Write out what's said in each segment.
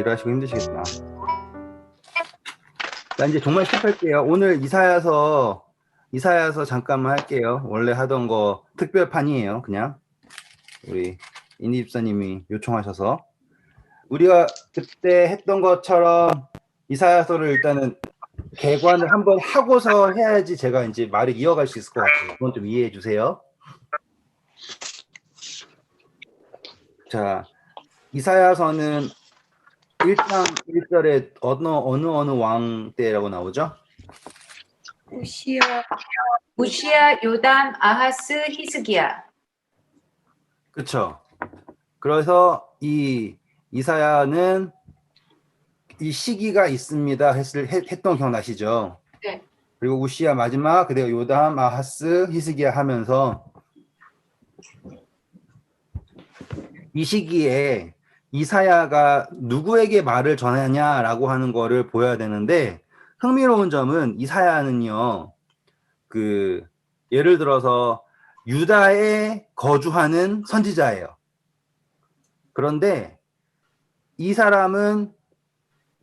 일하시고 힘드시겠다. 나 이제 정말 시작할게요. 오늘 이사야서 잠깐만 할게요. 원래 하던 거 특별판이에요. 그냥 우리 인디 집사님이 요청하셔서 우리가 그때 했던 것처럼 이사야서를 일단은 개관을 한번 하고서 해야지 제가 이제 말을 이어갈 수 있을 것 같아요. 그건 좀 이해해 주세요. 자, 이사야서는 1장 1절에 어느 왕 때라고 나오죠? 우시야, 요담, 아하스, 히스기야. 그렇죠. 그래서 이 이사야는 이 시기가 있습니다 했던 기억나시죠? 네. 그리고 우시야 마지막, 그리고 요담, 아하스, 히스기야 하면서 이 시기에 이사야가 누구에게 말을 전하냐라고 하는 거를 보여야 되는데, 흥미로운 점은 이사야는요, 예를 들어서 유다에 거주하는 선지자예요. 그런데 이 사람은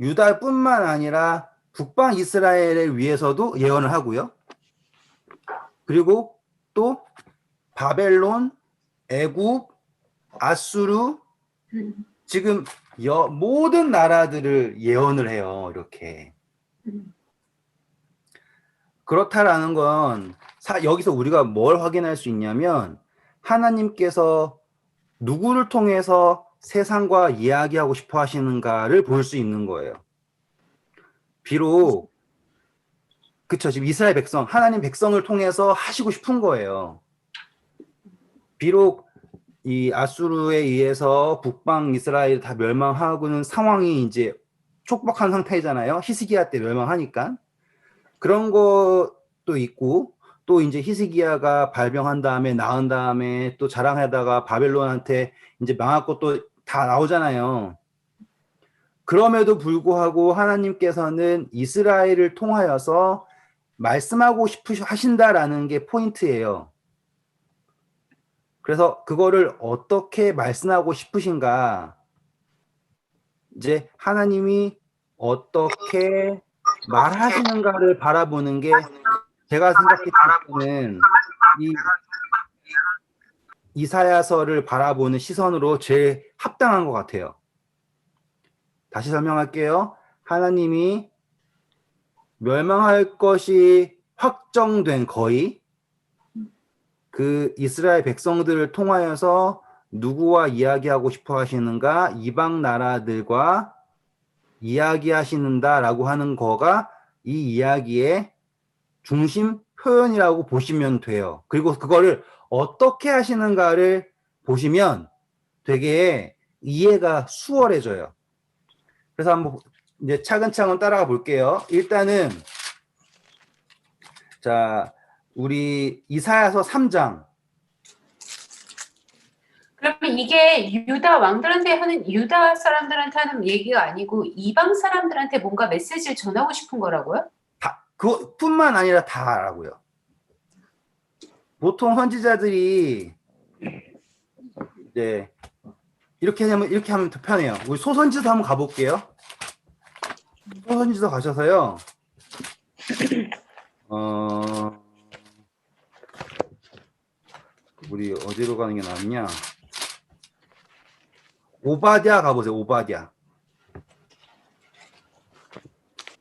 유다뿐만 아니라 북방 이스라엘을 위해서도 예언을 하고요. 그리고 또 바벨론, 애굽, 아수르, 지금 모든 나라들을 예언을 해요. 이렇게. 그렇다라는 건 여기서 우리가 뭘 확인할 수 있냐면, 하나님께서 누구를 통해서 세상과 이야기하고 싶어 하시는가를 볼 수 있는 거예요. 비록 그쵸, 지금 이스라엘 백성, 하나님 백성을 통해서 하시고 싶은 거예요. 비록 이 아수르에 의해서 북방 이스라엘 다 멸망하고는 상황이 이제 촉박한 상태잖아요. 히스기야 때 멸망하니까. 그런 것도 있고, 또 이제 히스기야가 발병한 다음에 나은 다음에 또 자랑하다가 바벨론한테 이제 망하고 또 다 나오잖아요. 그럼에도 불구하고 하나님께서는 이스라엘을 통하여서 말씀하고 하신다라는 게 포인트예요. 그래서 그거를 어떻게 말씀하고 싶으신가, 이제 하나님이 어떻게 말하시는가를 바라보는 게 제가 생각했을 때는 이 이사야서를 바라보는 시선으로 제일 합당한 것 같아요. 다시 설명할게요. 하나님이 멸망할 것이 확정된, 거의 그 이스라엘 백성들을 통하여서 누구와 이야기하고 싶어 하시는가, 이방 나라들과 이야기하시는다라고 하는 거가 이 이야기의 중심 표현이라고 보시면 돼요. 그리고 그거를 어떻게 하시는가를 보시면 되게 이해가 수월해져요. 그래서 한번 이제 차근차근 따라가 볼게요. 일단은 자, 우리 이사야서 3장. 그러면 이게 유다 왕들한테 하는, 유다 사람들한테 하는 얘기가 아니고 이방 사람들한테 뭔가 메시지를 전하고 싶은 거라고요? 그것뿐만 아니라 다라고요. 보통 선지자들이 이제 이렇게 하면 더 편해요. 우리 소선지서 한번 가볼게요. 소선지서 가셔서요. 우리 어디로 가는 게 낫냐? 오바댜 가보세요. 오바댜.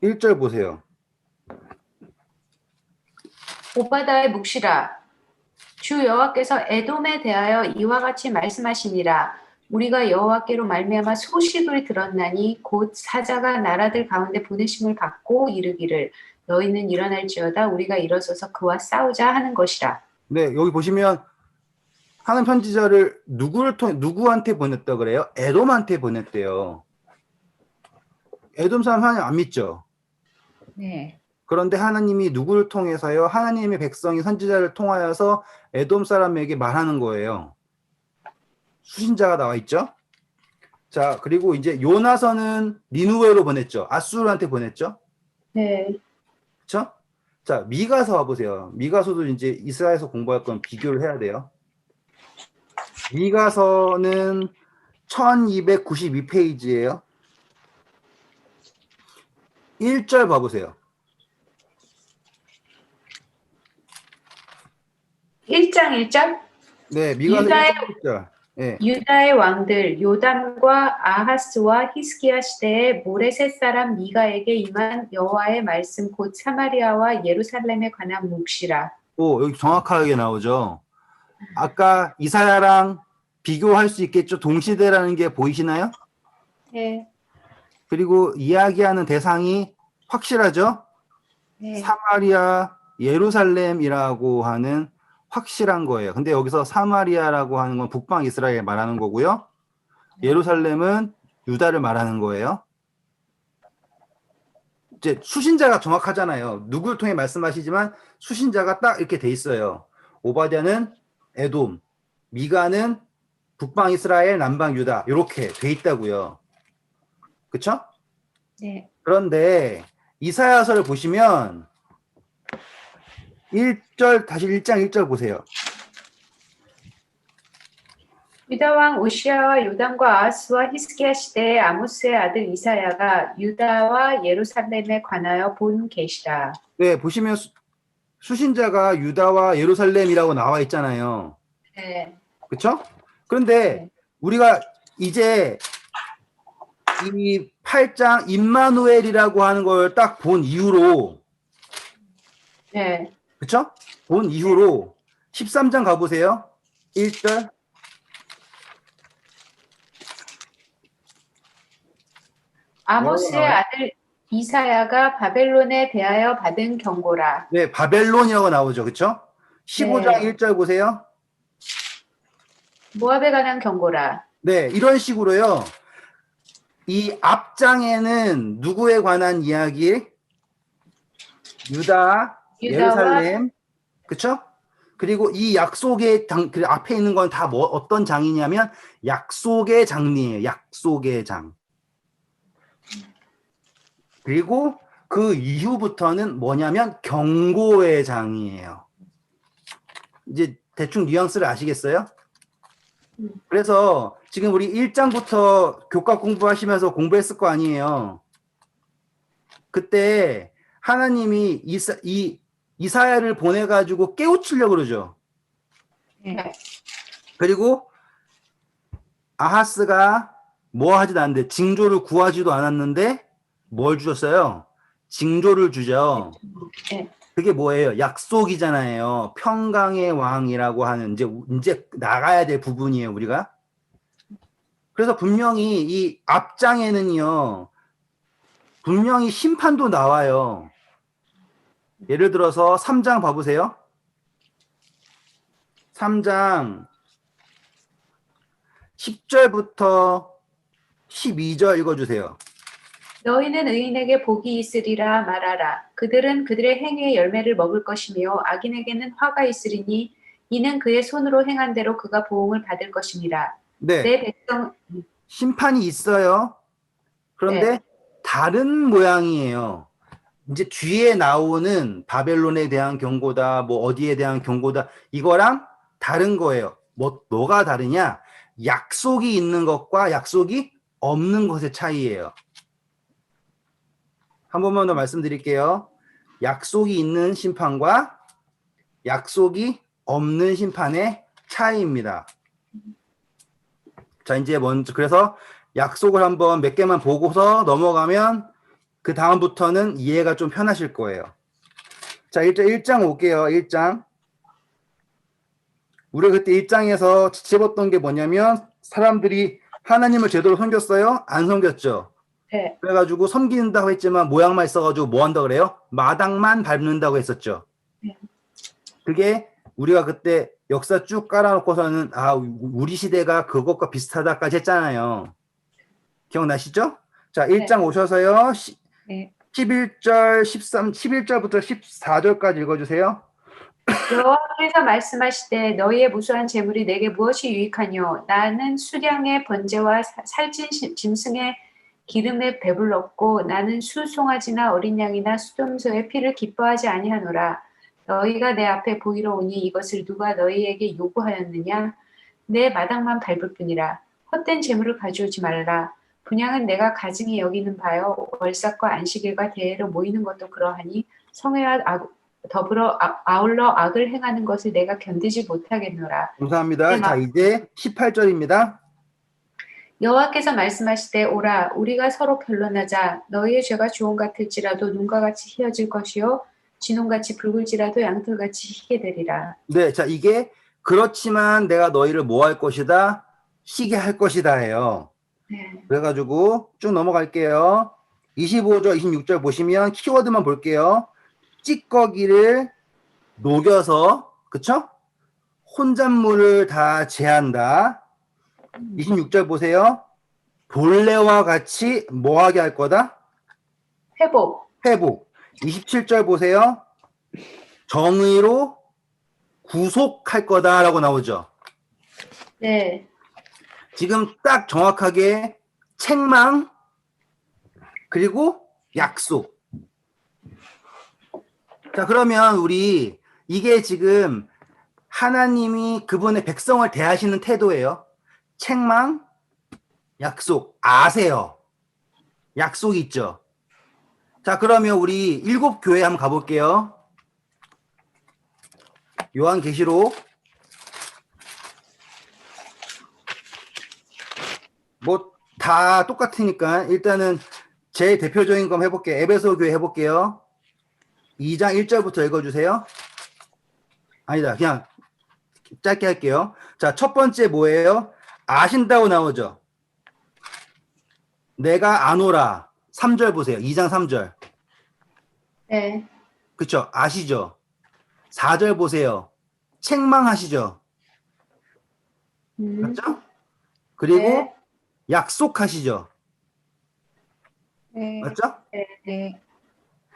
1절 보세요. 오바다의 묵시라. 주 여호와께서 에돔에 대하여 이와 같이 말씀하시니라. 우리가 여호와께로 말미암아 소식을 들었나니 곧 사자가 나라들 가운데 보내심을 받고 이르기를 너희는 일어날지어다 우리가 일어서서 그와 싸우자 하는 것이라. 네, 여기 보시면 하나님 편지자를 누구한테 보냈다 그래요? 에돔한테 보냈대요. 에돔 사람 하나님 안 믿죠? 네. 그런데 하나님이 누구를 통해서요? 하나님의 백성이 선지자를 통하여서 에돔 사람에게 말하는 거예요. 수신자가 나와 있죠? 자, 그리고 이제 요나서는 니누웨로 보냈죠. 아수르한테 보냈죠? 네. 그렇죠? 자, 미가서 와보세요. 미가서도 이제 이스라엘에서 공부할 건 비교를 해야 돼요. 미가서는 1292페이지예요. 1절 봐보세요. 1장 1절? 네, 미가서 유다의 1장 1절. 예. 유다의 왕들 요담과 아하스와 히스기야 시대에 모레셋 사람 미가에게 임한 여호와의 말씀 곧 사마리아와 예루살렘에 관한 묵시라. 오, 여기 정확하게 나오죠. 아까 이사야랑 비교할 수 있겠죠. 동시대라는 게 보이시나요? 네. 그리고 이야기하는 대상이 확실하죠. 네. 사마리아, 예루살렘이라고 하는 확실한 거예요. 근데 여기서 사마리아라고 하는 건 북방 이스라엘 말하는 거고요. 예루살렘은 유다를 말하는 거예요. 이제 수신자가 정확하잖아요. 누구를 통해 말씀하시지만 수신자가 딱 이렇게 돼 있어요. 오바댜는 에돔, 미가는 북방 이스라엘, 남방 유다 이렇게 돼 있다고요. 그렇죠? 네. 그런데 이사야서를 보시면 1절 다시 1장 1절 보세요. 유다 왕 오시아와 요담과 아하스와 히스기야 시대에 아모스의 아들 이사야가 유다와 예루살렘에 관하여 본 계시라. 네, 보시면 수신자가 유다와 예루살렘이라고 나와 있잖아요. 네. 그렇죠? 그런데 네. 우리가 이제 이 8장 임마누엘이라고 하는 걸 딱 본 이후로 네. 그렇죠? 본 이후로 13장 가보세요. 1절 아모스의 아들 이사야가 바벨론에 대하여 받은 경고라. 네, 바벨론이라고 나오죠. 그렇죠? 15장 네. 1절 보세요. 모압에 관한 경고라. 네, 이런 식으로요. 이 앞장에는 누구에 관한 이야기? 유다, 예루살렘, 그렇죠? 그리고 이 약속의 그 앞에 있는 건 다 뭐 어떤 장이냐면 약속의 장이에요. 약속의 장. 그리고 그 이후부터는 뭐냐면 경고의 장이에요. 이제 대충 뉘앙스를 아시겠어요? 그래서 지금 우리 1장부터 교과 공부하시면서 공부했을 거 아니에요. 그때 하나님이 이사야를 보내가지고 깨우치려고 그러죠. 네. 그리고 아하스가 뭐 하지도 않는데 징조를 구하지도 않았는데 뭘 주셨어요? 징조를 주죠. 네. 그게 뭐예요? 약속이잖아요. 평강의 왕이라고 하는 이제 나가야 될 부분이에요, 우리가. 그래서 분명히 이 앞장에는요. 분명히 심판도 나와요. 예를 들어서 3장 봐보세요. 3장 10절부터 12절 읽어주세요. 너희는 의인에게 복이 있으리라 말하라. 그들은 그들의 행위의 열매를 먹을 것이며 악인에게는 화가 있으리니 이는 그의 손으로 행한 대로 그가 보응을 받을 것이니라. 네. 내 백성 심판이 있어요. 그런데 네. 다른 모양이에요. 이제 뒤에 나오는 바벨론에 대한 경고다, 뭐 어디에 대한 경고다, 이거랑 다른 거예요. 뭐가 다르냐? 약속이 있는 것과 약속이 없는 것의 차이예요. 한 번만 더 말씀드릴게요. 약속이 있는 심판과 약속이 없는 심판의 차이입니다. 자, 이제 먼저 그래서 약속을 한번 몇 개만 보고서 넘어가면 그 다음부터는 이해가 좀 편하실 거예요. 자, 1장 올게요. 1장. 우리가 그때 1장에서 지켜봤던 게 뭐냐면 사람들이 하나님을 제대로 섬겼어요? 안 섬겼죠? 네. 그래가지고 섬긴다고 했지만 모양만 있어가지고 뭐 한다 그래요? 마당만 밟는다고 했었죠. 네. 그게 우리가 그때 역사 쭉 깔아놓고서는 우리 시대가 그것과 비슷하다까지 했잖아요. 기억나시죠? 자, 1장 오셔서요. 네. 11절부터 14절까지 읽어주세요. 여호와께서 말씀하시되 너희의 무수한 재물이 내게 무엇이 유익하뇨? 나는 수량의 번제와 살찐 짐승의 기름에 배불렀고 나는 수송아지나 어린 양이나 수동소의 피를 기뻐하지 아니하노라. 너희가 내 앞에 보이러 오니 이것을 누가 너희에게 요구하였느냐? 내 마당만 밟을 뿐이라. 헛된 재물을 가져오지 말라. 분양은 내가 가증히 여기는 바요. 월삭과 안식일과 대회로 모이는 것도 그러하니 성회와 더불어 아울러 악을 행하는 것을 내가 견디지 못하겠노라. 감사합니다. 자, 이제 18절입니다. 여호와께서 말씀하시되 오라 우리가 서로 변론하자. 너희의 죄가 주홍 같을지라도 눈과 같이 희어질 것이요 진홍같이 붉을지라도 양털같이 희게 되리라. 네, 자, 이게 그렇지만 내가 너희를 뭐 할 것이다? 시게 할 것이다예요. 네. 그래가지고 쭉 넘어갈게요. 25절, 26절 보시면 키워드만 볼게요. 찌꺼기를 녹여서, 그쵸? 혼잣물을 다 제한다. 26절 보세요. 본래와 같이 뭐하게 할 거다? 회복. 회복. 27절 보세요. 정의로 구속할 거다라고 나오죠. 네. 지금 딱 정확하게 책망 그리고 약속. 자, 그러면 우리 이게 지금 하나님이 그분의 백성을 대하시는 태도예요. 책망, 약속, 아세요. 약속이 있죠. 자, 그러면 우리 일곱 교회 한번 가볼게요. 요한계시록. 뭐 다 똑같으니까 일단은 제일 대표적인 거 해볼게요. 에베소 교회 해볼게요. 2장 1절부터 읽어주세요. 아니다, 그냥 짧게 할게요. 자, 첫 번째 뭐예요? 아신다고 나오죠. 내가 아노라. 3절 보세요. 2장 3절. 네. 그쵸? 아시죠? 4절 보세요. 책망하시죠? 맞죠? 그리고 네. 약속하시죠? 네. 맞죠? 네.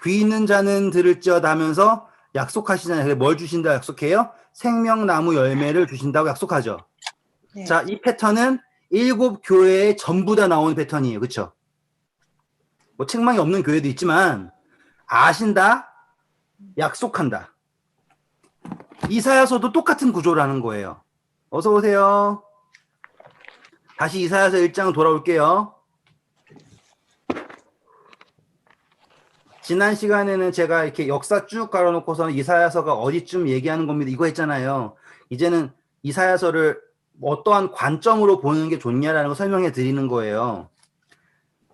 귀 있는 자는 들을지어다 하면서 약속하시잖아요. 뭘 주신다 약속해요? 생명나무 열매를 주신다고 약속하죠. 네. 자, 이 패턴은 일곱 교회에 전부 다 나오는 패턴이에요. 그쵸? 뭐 책망이 없는 교회도 있지만 아신다, 약속한다. 이사야서도 똑같은 구조라는 거예요. 어서 오세요. 다시 이사야서 1장 돌아올게요. 지난 시간에는 제가 이렇게 역사 쭉 깔아놓고서는 이사야서가 어디쯤 얘기하는 겁니다. 이거 했잖아요. 이제는 이사야서를 어떠한 관점으로 보는 게 좋냐라는 거 설명해 드리는 거예요.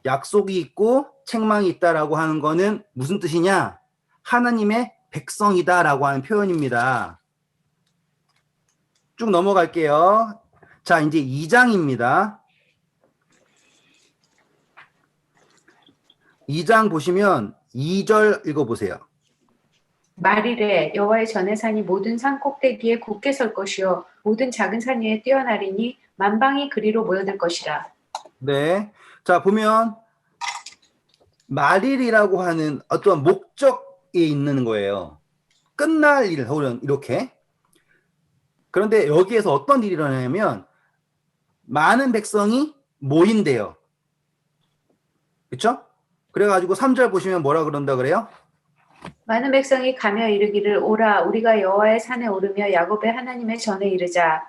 약속이 있고 책망이 있다라고 하는 거는 무슨 뜻이냐? 하나님의 백성이다라고 하는 표현입니다. 쭉 넘어갈게요. 자, 이제 2장입니다. 2장 보시면 2절 읽어보세요. 말이래 여호와의 전의 산이 모든 산 꼭대기에 굳게 설 것이요 모든 작은 산 위에 뛰어나리니 만방이 그리로 모여들 것이라. 네. 자, 보면 말일이라고 하는 어떤 목적에 있는 거예요. 끝날 일, 혹은 이렇게. 그런데 여기에서 어떤 일이 일어나냐면 많은 백성이 모인대요. 그렇죠? 그래가지고 3절 보시면 뭐라 그런다 그래요? 많은 백성이 가며 이르기를 오라 우리가 여호와의 산에 오르며 야곱의 하나님의 전에 이르자.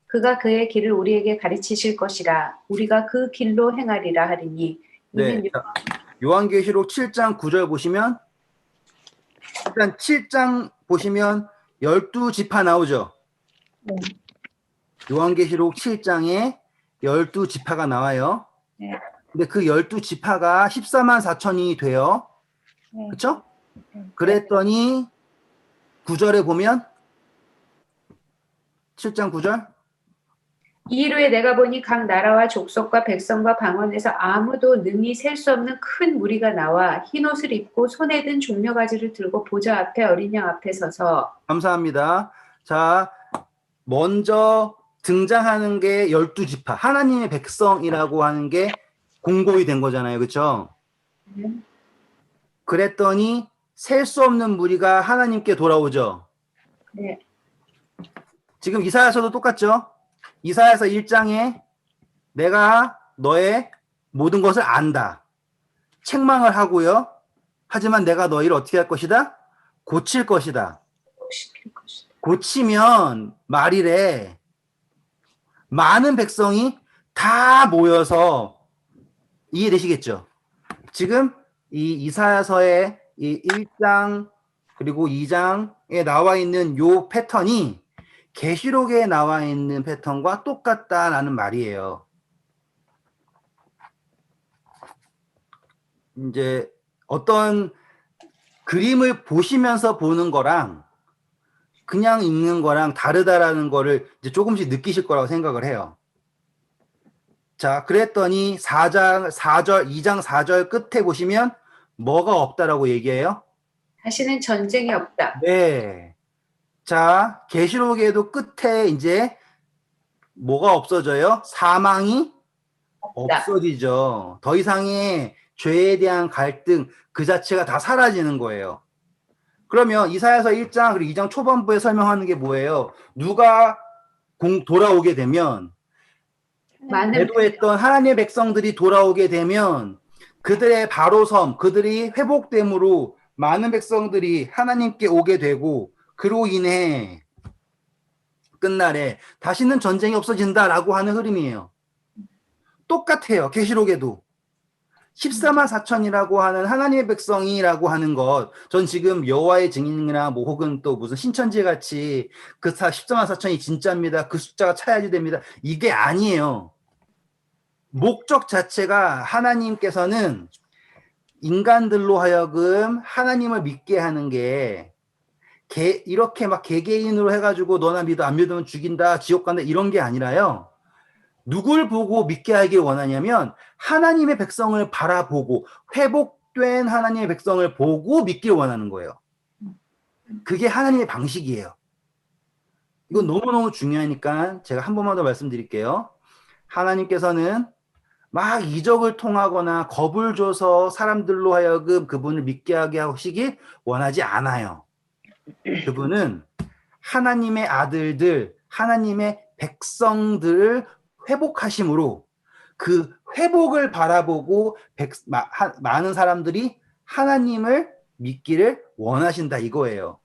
그가 그의 길을 우리에게 가르치실 것이라. 우리가 그 길로 행하리라 하리니. 네. 이는 자, 요한계시록 7장 9절 보시면 일단 7장 보시면 12지파 나오죠. 네. 요한계시록 7장에 12지파가 나와요. 네. 근데 그 12지파가 14만 4천이 돼요. 네. 그쵸? 그랬더니 9절에 보면 7장 9절 이후에 내가 보니 각 나라와 족속과 백성과 방언에서 아무도 능히 셀 수 없는 큰 무리가 나와 흰옷을 입고 손에 든 종려가지를 들고 보좌 앞에 어린 양 앞에 서서. 감사합니다. 자, 먼저 등장하는 게 12지파 하나님의 백성이라고 하는 게 공고히 된 거잖아요. 그쵸? 그랬더니 셀 수 없는 무리가 하나님께 돌아오죠. 네. 지금 이사야서도 똑같죠? 이사야서 1장에 내가 너의 모든 것을 안다. 책망을 하고요. 하지만 내가 너희를 어떻게 할 것이다? 고칠 것이다. 고치면 말이래. 많은 백성이 다 모여서 이해되시겠죠? 지금 이 이사야서의 이 1장 그리고 2장에 나와 있는 요 패턴이 계시록에 나와 있는 패턴과 똑같다라는 말이에요. 이제 어떤 그림을 보시면서 보는 거랑 그냥 읽는 거랑 다르다라는 거를 이제 조금씩 느끼실 거라고 생각을 해요. 자, 그랬더니 2장 4절 끝에 보시면 뭐가 없다라고 얘기해요? 다시는 전쟁이 없다. 네. 자, 계시록에도 끝에 이제 뭐가 없어져요? 사망이 없다. 없어지죠. 더 이상의 죄에 대한 갈등 그 자체가 다 사라지는 거예요. 그러면 이사야서 1장 그리고 2장 초반부에 설명하는 게 뭐예요? 누가 돌아오게 되면 많은 배도했던 하나님의 백성들이 돌아오게 되면 그들의 바로섬, 그들이 회복됨으로 많은 백성들이 하나님께 오게 되고 그로 인해 끝날에 다시는 전쟁이 없어진다라고 하는 흐름이에요. 똑같아요. 계시록에도 14만 4천이라고 하는 하나님의 백성이라고 하는 것, 전 지금 여호와의 증인이나 뭐 혹은 또 무슨 신천지 같이 그 14만 4천이 진짜입니다. 그 숫자가 차야지 됩니다. 이게 아니에요. 목적 자체가 하나님께서는 인간들로 하여금 하나님을 믿게 하는 게 이렇게 막 개개인으로 해가지고 너나 믿어 안 믿으면 죽인다 지옥 간다 이런 게 아니라요. 누굴 보고 믿게 하길 원하냐면 하나님의 백성을 바라보고 회복된 하나님의 백성을 보고 믿길 원하는 거예요. 그게 하나님의 방식이에요. 이건 너무너무 중요하니까 제가 한 번만 더 말씀드릴게요. 하나님께서는 막 이적을 통하거나 겁을 줘서 사람들로 하여금 그분을 믿게 하게 하시길 원하지 않아요. 그분은 하나님의 아들들, 하나님의 백성들을 회복하심으로 그 회복을 바라보고 많은 사람들이 하나님을 믿기를 원하신다 이거예요.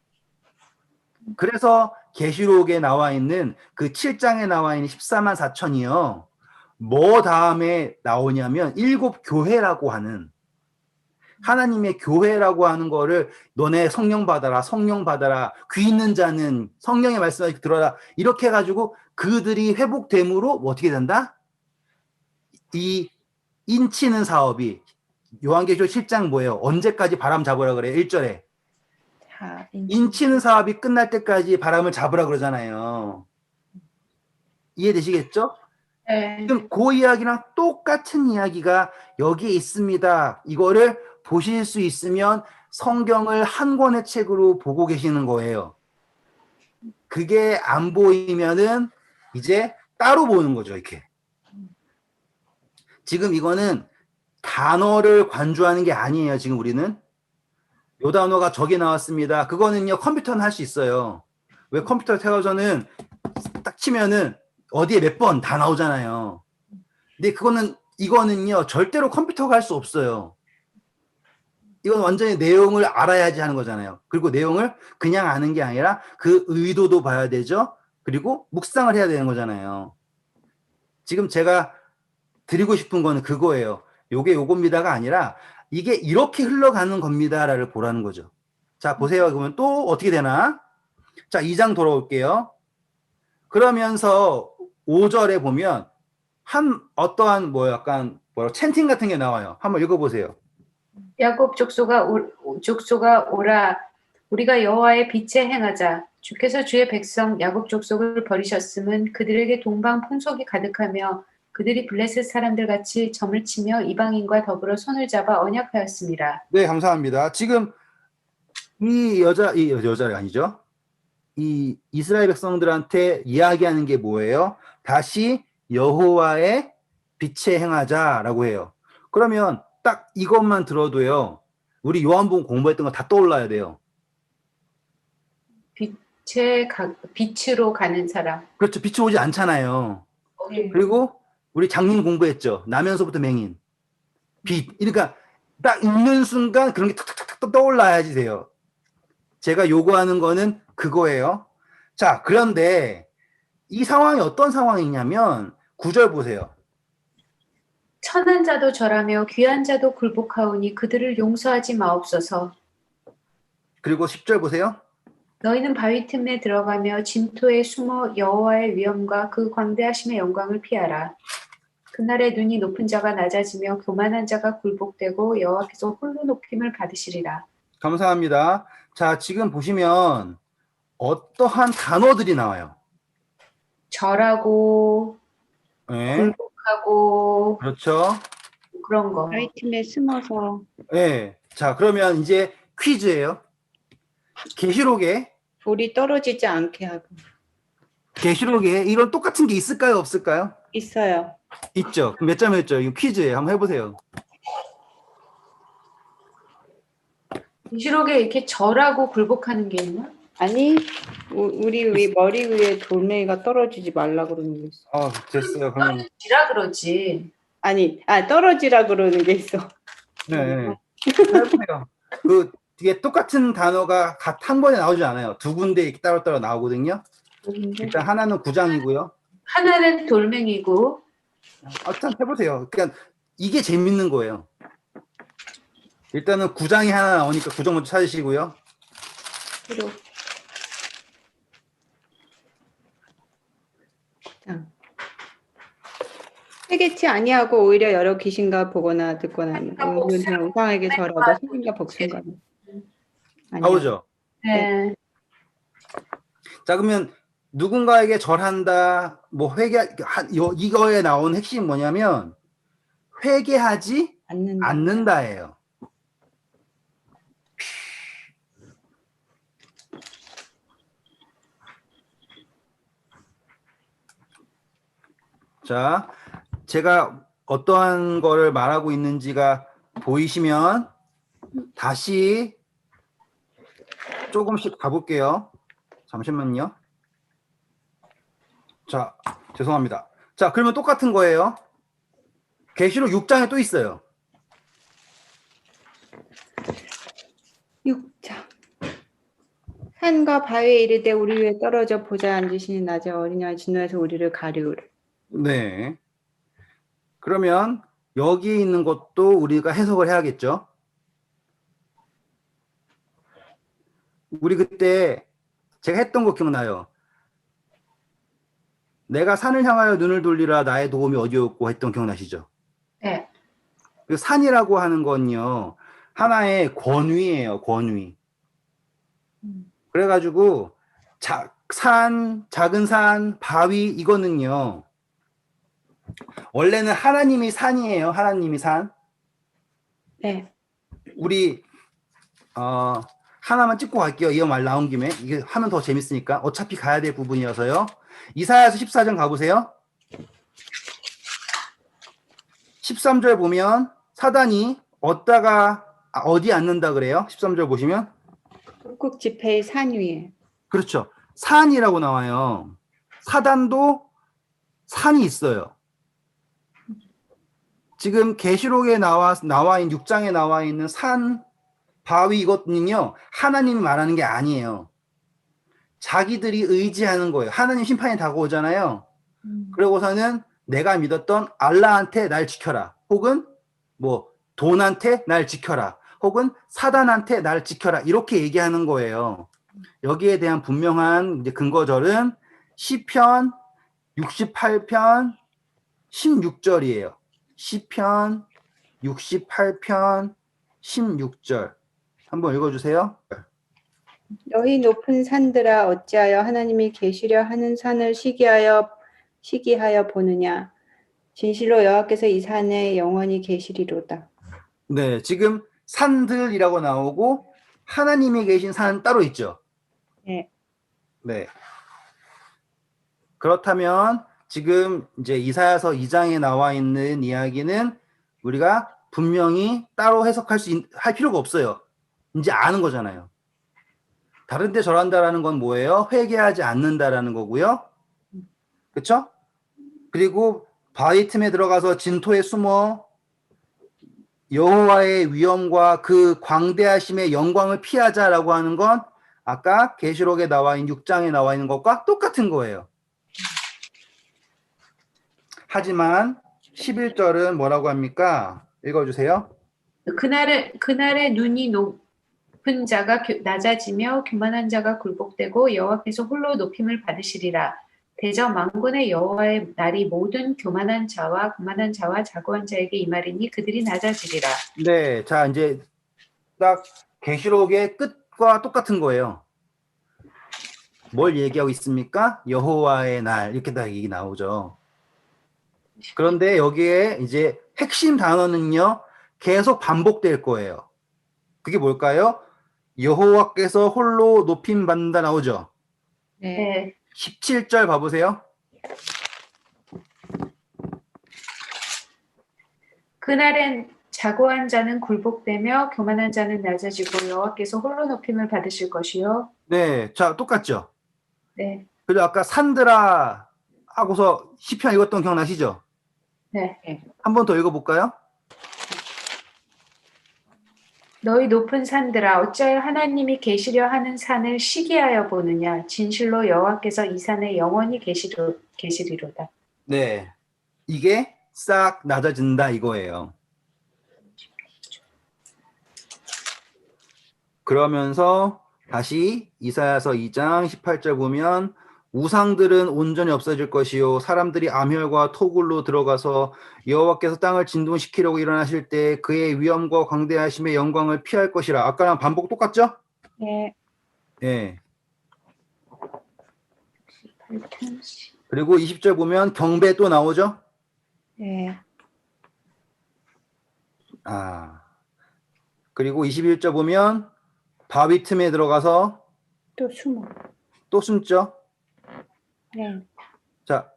그래서 계시록에 나와 있는 그 7장에 나와 있는 14만 4천이요. 뭐 다음에 나오냐면 7교회라고 하는 하나님의 교회라고 하는 거를 너네 성령 받아라, 성령 받아라, 귀 있는 자는 성령의 말씀을 들어라. 이렇게 해가지고 그들이 회복됨으로 뭐 어떻게 된다? 이 인치는 사업이 요한계시록 7장 뭐예요? 언제까지 바람 잡으라 그래요? 1절에. 인치는 사업이 끝날 때까지 바람을 잡으라 그러잖아요. 이해되시겠죠? 네. 지금 그 이야기랑 똑같은 이야기가 여기에 있습니다. 이거를 보실 수 있으면 성경을 한 권의 책으로 보고 계시는 거예요. 그게 안 보이면은 이제 따로 보는 거죠, 이렇게. 지금 이거는 단어를 관주하는 게 아니에요, 지금 우리는. 요 단어가 저기 나왔습니다. 그거는요, 컴퓨터는 할 수 있어요. 왜 컴퓨터 태워서는 딱 치면은 어디에 몇 번 다 나오잖아요. 근데 이거는요, 절대로 컴퓨터가 할 수 없어요. 이건 완전히 내용을 알아야지 하는 거잖아요. 그리고 내용을 그냥 아는 게 아니라 그 의도도 봐야 되죠. 그리고 묵상을 해야 되는 거잖아요. 지금 제가 드리고 싶은 거는 그거예요. 요게 요겁니다가 아니라 이게 이렇게 흘러가는 겁니다를 보라는 거죠. 자, 보세요. 그러면 또 어떻게 되나? 자, 2장 돌아올게요. 그러면서 5절에 보면 어떠한 뭐 약간 챈팅 같은 게 나와요. 한번 읽어보세요. 야곱 족속아 오라 우리가 여호와의 빛에 행하자. 주께서 주의 백성 야곱 족속을 버리셨음은 그들에게 동방 풍속이 가득하며 그들이 블레셋 사람들 같이 점을 치며 이방인과 더불어 손을 잡아 언약하였습니다. 네, 감사합니다. 지금 이 여자가 아니죠. 이 이스라엘 백성들한테 이야기하는 게 뭐예요? 다시 여호와의 빛에 행하자라고 해요. 그러면 딱 이것만 들어도요. 우리 요한복음 공부했던 거 다 떠올라야 돼요. 빛으로 가는 사람. 그렇죠. 빛이 오지 않잖아요. 그리고 우리 장님 공부했죠. 나면서부터 맹인. 빛. 그러니까 딱 읽는 순간 그런 게 탁탁탁탁 떠올라야지 돼요. 제가 요구하는 거는 그거예요. 자, 그런데 이 상황이 어떤 상황이냐면 9절 보세요. 천한 자도 절하며 귀한 자도 굴복하오니 그들을 용서하지 마옵소서. 그리고 10절 보세요. 너희는 바위 틈에 들어가며 진토에 숨어 여호와의 위엄과 그 광대하심의 영광을 피하라. 그날에 눈이 높은 자가 낮아지며 교만한 자가 굴복되고 여호와께서 홀로 높임을 받으시리라. 감사합니다. 자, 지금 보시면 어떠한 단어들이 나와요. 절하고 네, 굴복하고 그렇죠. 그런 거. 아이템에 숨어서 네. 자, 그러면 이제 퀴즈예요. 계시록에 돌이 떨어지지 않게 하고 이런 똑같은 게 있을까요, 없을까요? 있어요. 있죠. 그럼 몇 점이었죠? 이거 퀴즈예요. 한번 해보세요. 계시록에 이렇게 절하고 굴복하는 게 있나? 아니 우리 위 머리 위에 돌멩이가 떨어지지 말라 그러는 게 있어. 됐어요. 그러면 지라 그러지. 아니 떨어지라 그러는 게 있어. 네. 해보세요. 이게 똑같은 단어가 한 번에 나오지 않아요. 두 군데 이렇게 따로따로 나오거든요. 일단 하나는 구장이고요. 하나는 돌멩이고 일단 해보세요. 그러니까 이게 재밌는 거예요. 일단은 구장이 하나 나오니까 구장 먼저 찾으시고요. 그리고 회개치 아니하고 오히려 여러 귀신과 보거나 듣거나 하는 우상에게 절하고 신과 복순과 나오죠. 네. 자, 그러면 누군가에게 절한다, 뭐 이거에 나온 핵심이 뭐냐면 회개하지 않는다예요. 자, 제가 어떠한 거를 말하고 있는지가 보이시면 다시 조금씩 가볼게요. 잠시만요. 자, 죄송합니다. 자, 그러면 똑같은 거예요. 계시록 6장에 또 있어요. 6장 산과 바위에 이르되 우리 위에 떨어져 보좌에 앉으시니 낮에 어린아이 진노에서 우리를 가리우리. 네. 그러면 여기 있는 것도 우리가 해석을 해야겠죠. 우리 그때 제가 했던 거 기억나요? 내가 산을 향하여 눈을 돌리라 나의 도움이 어디였고 했던 기억나시죠? 네. 그 산이라고 하는 건요. 하나의 권위예요. 권위. 그래가지고 작은 산, 바위 이거는요. 원래는 하나님이 산이에요. 하나님이 산. 네. 우리 하나만 찍고 갈게요. 이 말 나온 김에 이게 하면 더 재밌으니까 어차피 가야 될 부분이어서요. 이사야서 14장 가보세요. 13절 보면 사단이 어디 앉는다 그래요? 13절 보시면 북극 지폐의 산 위에. 그렇죠. 산이라고 나와요. 사단도 산이 있어요. 지금 계시록에 나와 있는 6장에 나와 있는 산, 바위 이것은요. 하나님이 말하는 게 아니에요. 자기들이 의지하는 거예요. 하나님 심판이 다가오잖아요. 그러고서는 내가 믿었던 알라한테 날 지켜라. 혹은 뭐 돈한테 날 지켜라. 혹은 사단한테 날 지켜라. 이렇게 얘기하는 거예요. 여기에 대한 분명한 이제 근거절은 시편 68편 16절이에요. 시편 68편 16절. 한번 읽어주세요. 너희 높은 산들아 어찌하여 하나님이 계시려 하는 산을 시기하여 보느냐. 진실로 여호와께서 이 산에 영원히 계시리로다. 네, 지금 산들이라고 나오고 하나님이 계신 산은 따로 있죠. 네. 네. 그렇다면 지금 이제 이사야서 2장에 나와 있는 이야기는 우리가 분명히 따로 할 필요가 없어요. 이제 아는 거잖아요. 다른 데 절한다라는 건 뭐예요? 회개하지 않는다라는 거고요. 그렇죠? 그리고 바위 틈에 들어가서 진토에 숨어 여호와의 위엄과 그 광대하심의 영광을 피하자라고 하는 건 아까 계시록에 나와 있는 6장에 나와 있는 것과 똑같은 거예요. 하지만 11절은 뭐라고 합니까? 읽어주세요. 그날에 눈이 높은 자가 낮아지며 교만한 자가 굴복되고 여호와께서 홀로 높임을 받으시리라. 대저 만군의 여호와의 날이 모든 교만한 자와 그만한 자와 자고한 자에게 임하리니 그들이 낮아지리라. 네, 자 이제 딱 계시록의 끝과 똑같은 거예요. 뭘 얘기하고 있습니까? 여호와의 날 이렇게 딱 얘기 나오죠. 그런데 여기에 이제 핵심 단어는요 계속 반복될 거예요. 그게 뭘까요? 여호와께서 홀로 높임 받는다 나오죠. 네. 네. 17절 봐보세요. 그날엔 자고한 자는 굴복되며 교만한 자는 낮아지고 여호와께서 홀로 높임을 받으실 것이요. 네, 자 똑같죠. 네. 그리고 아까 산드라 하고서 시편 읽었던 기억나시죠? 네. 한 번 더 읽어볼까요? 너희 높은 산들아 어찌하여 하나님이 계시려 하는 산을 시기하여 보느냐 진실로 여호와께서 이 산에 영원히 계시리로다. 네, 이게 싹 낮아진다 이거예요. 그러면서 다시 이사야서 2장 18절 보면 우상들은 온전히 없어질 것이요 사람들이 암혈과 토굴로 들어가서 여호와께서 땅을 진동시키려고 일어나실 때 그의 위엄과 광대하심의 영광을 피할 것이라. 아까랑 반복 똑같죠? 네. 예. 그리고 20절 보면 경배 또 나오죠? 네. 그리고 21절 보면 바위 틈에 들어가서 또 숨어. 또 숨죠? 네. 자,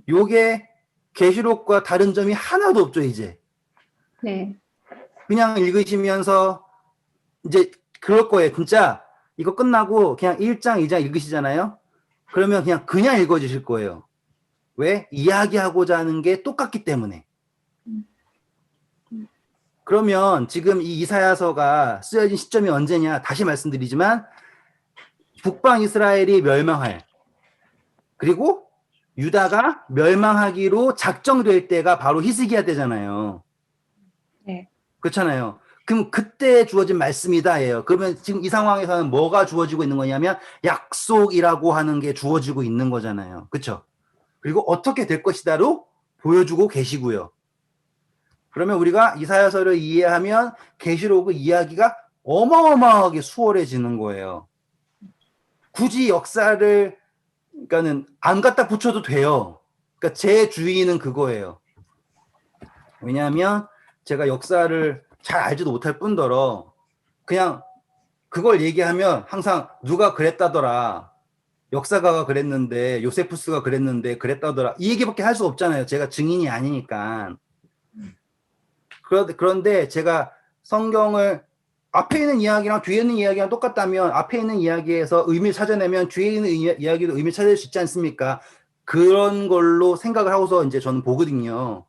요게 계시록과 다른 점이 하나도 없죠, 이제. 네. 그냥 읽으시면서 이제 그럴 거예요. 진짜 이거 끝나고 그냥 1장, 2장 읽으시잖아요. 그러면 그냥 읽어주실 거예요. 왜? 이야기하고자 하는 게 똑같기 때문에. 그러면 지금 이 이사야서가 쓰여진 시점이 언제냐? 다시 말씀드리지만 북방 이스라엘이 멸망할 그리고 유다가 멸망하기로 작정될 때가 바로 히스기야 때잖아요. 네. 그렇잖아요. 그럼 그때 주어진 말씀이다예요. 그러면 지금 이 상황에서는 뭐가 주어지고 있는 거냐면 약속이라고 하는 게 주어지고 있는 거잖아요. 그렇죠? 그리고 어떻게 될 것이다로 보여주고 계시고요. 그러면 우리가 이사야서를 이해하면 계시록의 이야기가 어마어마하게 수월해지는 거예요. 굳이 역사를 그러니까는 안 갖다 붙여도 돼요. 그러니까 제 주의는 그거예요. 왜냐하면 제가 역사를 잘 알지도 못할 뿐더러 그냥 그걸 얘기하면 항상 누가 그랬다더라. 역사가가 그랬는데 요세푸스가 그랬는데 그랬다더라. 이 얘기밖에 할 수 없잖아요. 제가 증인이 아니니까. 그런데 제가 성경을 앞에 있는 이야기랑 뒤에 있는 이야기랑 똑같다면 앞에 있는 이야기에서 의미를 찾아내면 뒤에 있는 이야기도 의미를 찾을 수 있지 않습니까? 그런 걸로 생각을 하고서 이제 저는 보거든요.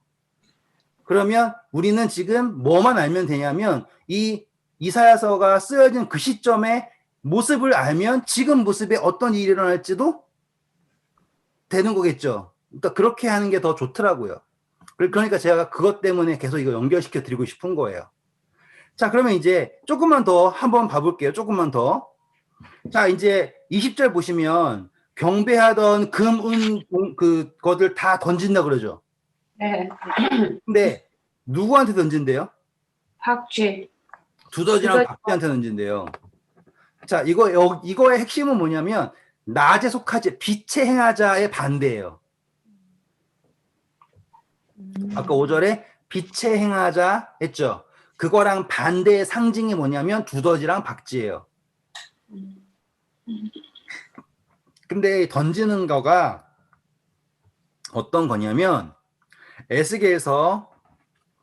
그러면 우리는 지금 뭐만 알면 되냐면 이 이사야서가 쓰여진 그 시점의 모습을 알면 지금 모습에 어떤 일이 일어날지도 되는 거겠죠. 그러니까 그렇게 하는 게 더 좋더라고요. 그러니까 제가 그것 때문에 계속 이거 연결시켜 드리고 싶은 거예요. 자, 그러면 이제 조금만 더 한번 봐볼게요. 조금만 더. 자, 이제 20절 보시면 경배하던 금, 은, 그거들 다 던진다 그러죠. 네. 근데 누구한테 던진대요? 박쥐. 두더지랑 박쥐한테 던진대요. 자, 이거의 핵심은 뭐냐면 낮에 속하지 빛의 행하자의 반대예요. 아까 5절에 빛의 행하자 했죠. 그거랑 반대의 상징이 뭐냐면 두더지랑 박쥐예요. 근데 던지는 거가 어떤 거냐면 에스겔서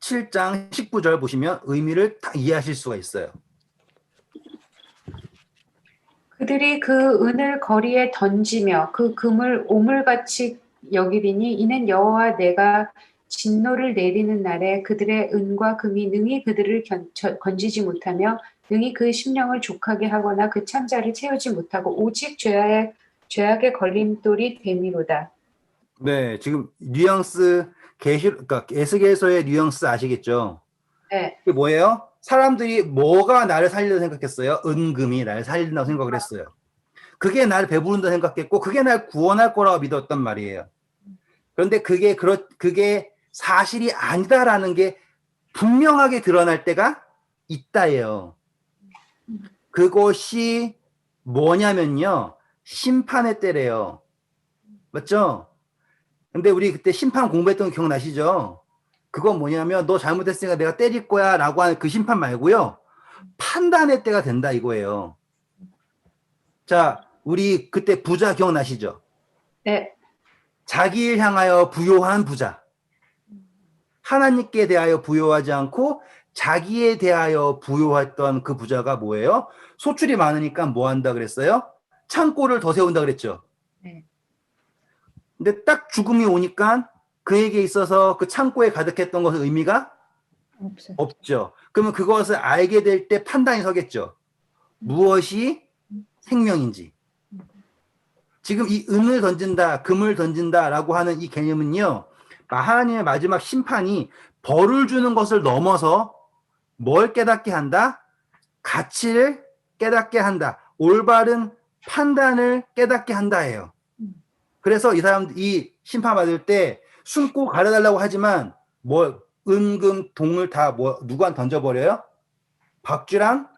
7장 19절 보시면 의미를 다 이해하실 수가 있어요. 그들이 그 은을 거리에 던지며 그 금을 오물같이 여기리니 이는 여호와 내가 진노를 내리는 날에 그들의 은과 금이 능히 그들을 건지지 못하며 능히 그 심령을 족하게 하거나 그 창자를 채우지 못하고 오직 죄악의 걸림돌이 됨이로다. 네, 지금 뉘앙스 그러니까 에스겔서의 뉘앙스 아시겠죠? 네. 그게 뭐예요? 사람들이 뭐가 나를 살린다고 생각했어요? 은금이 나를 살린다고 생각을 했어요. 그게 나를 배부른다 생각했고, 그게 날 구원할 거라고 믿었단 말이에요. 그런데 그게 사실이 아니다라는 게 분명하게 드러날 때가 있다예요. 그것이 뭐냐면요. 심판의 때래요. 맞죠? 근데 우리 그때 심판 공부했던 거 기억나시죠? 그건 뭐냐면 너 잘못했으니까 내가 때릴 거야 라고 하는 그 심판 말고요. 판단의 때가 된다 이거예요. 자, 우리 그때 부자 기억나시죠? 네. 자기를 향하여 부요한 부자. 하나님께 대하여 부요하지 않고 자기에 대하여 부요했던 그 부자가 뭐예요? 소출이 많으니까 뭐 한다 그랬어요? 창고를 더 세운다 그랬죠. 네. 근데 딱 죽음이 오니까 그에게 있어서 그 창고에 가득했던 것은 의미가 없어요. 없죠. 그러면 그것을 알게 될 때 판단이 서겠죠. 무엇이 생명인지. 지금 이 은을 던진다, 금을 던진다라고 하는 이 개념은요. 하나님의 마지막 심판이 벌을 주는 것을 넘어서 뭘 깨닫게 한다? 가치를 깨닫게 한다. 올바른 판단을 깨닫게 한다예요. 그래서 이 심판받을 때 숨고 가려달라고 하지만 뭐 은금 동을 다 누구한테 던져버려요? 박쥐랑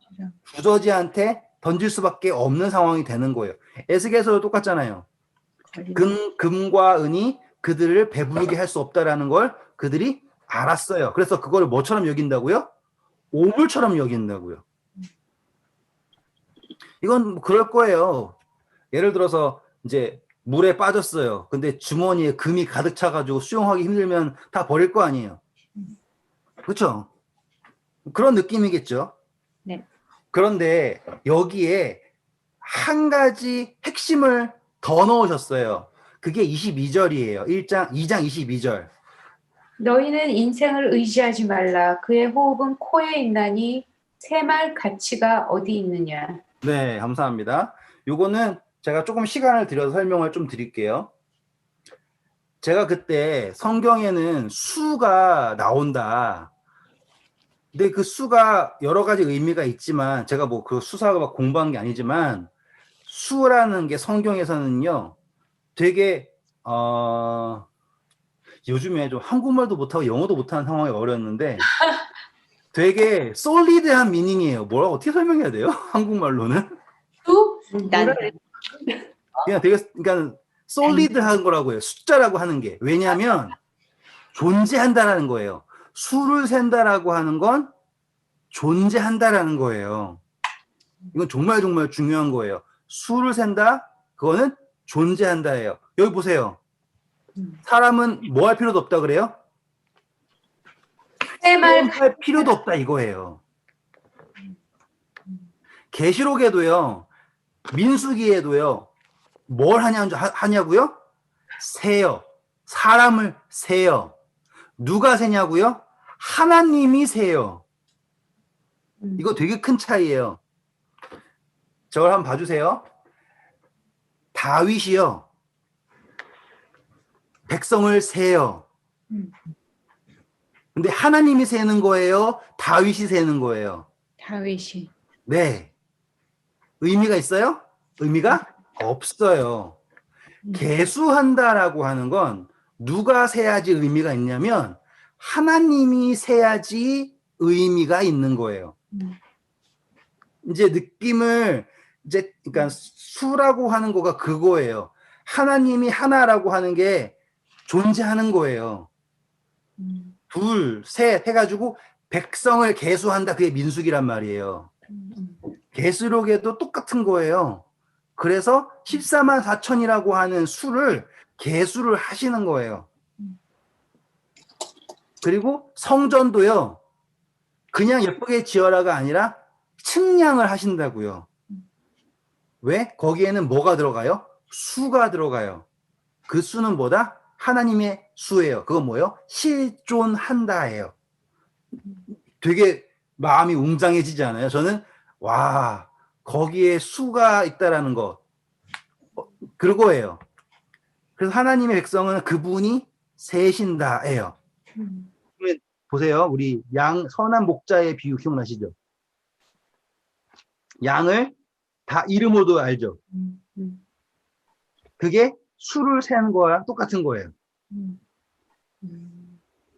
두더지한테 던질 수밖에 없는 상황이 되는 거예요. 에스겔서도 똑같잖아요. 금과 은이 그들을 배부르게 할 수 없다라는 걸 그들이 알았어요. 그래서 그걸 뭐처럼 여긴다고요? 오물처럼 여긴다고요. 이건 뭐 그럴 거예요. 예를 들어서 이제 물에 빠졌어요. 근데 주머니에 금이 가득 차가지고 수영하기 힘들면 다 버릴 거 아니에요. 그렇죠? 그런 느낌이겠죠. 네. 그런데 여기에 한 가지 핵심을 더 넣으셨어요. 그게 22절이에요. 2장 22절. 너희는 인생을 의지하지 말라. 그의 호흡은 코에 있나니 새말 가치가 어디 있느냐. 네, 감사합니다. 요거는 제가 조금 시간을 들여서 설명을 좀 드릴게요. 제가 그때 성경에는 수가 나온다. 근데 그 수가 여러 가지 의미가 있지만 제가 뭐 그 수사가 막 공부한 게 아니지만 수라는 게 성경에서는요 되게 요즘에 좀 한국말도 못하고 영어도 못하는 상황이 어려웠는데 되게 솔리드한 미닝이에요. 뭐라고 어떻게 설명해야 돼요? 한국말로는 수? 난 그냥 되게 그러니까 솔리드한 거라고요. 숫자라고 하는 게 왜냐하면 존재한다라는 거예요. 수를 센다라고 하는 건 존재한다라는 거예요. 이건 정말 정말 중요한 거예요. 수를 센다, 그거는 존재한다예요. 여기 보세요. 사람은 뭐 할 필요도 없다 그래요? 새말 할 필요도 없다 이거예요. 계시록에도요, 민수기에도요, 뭘 하냐고요? 세요. 사람을 세요. 누가 세냐고요? 하나님이 세요. 이거 되게 큰 차이예요. 저걸 한번 봐주세요. 다윗이요. 백성을 세요. 근데 하나님이 세는 거예요? 다윗이 세는 거예요? 다윗이. 네. 의미가 있어요? 의미가 없어요. 계수한다라고 하는 건 누가 세야지 의미가 있냐면 하나님이 세야지 의미가 있는 거예요. 이제 느낌을 그러니까 수라고 하는 거가 그거예요. 하나님이 하나라고 하는 게 존재하는 거예요. 둘, 셋 해가지고 백성을 계수한다. 그게 민수기란 말이에요. 계수록에도 똑같은 거예요. 그래서 14만 4천이라고 하는 수를 계수를 하시는 거예요. 그리고 성전도요. 그냥 예쁘게 지어라가 아니라 측량을 하신다고요. 왜? 거기에는 뭐가 들어가요? 수가 들어가요. 그 수는 뭐다? 하나님의 수예요. 그건 뭐예요? 실존한다예요. 되게 마음이 웅장해지지 않아요? 저는 와, 거기에 수가 있다라는 거 그거예요. 그래서 하나님의 백성은 그분이 세신다예요. 그러면 보세요. 우리 양 선한 목자의 비유 기억나시죠? 양을 다 이름으로도 알죠. 그게 수를 세는 거랑 똑같은 거예요.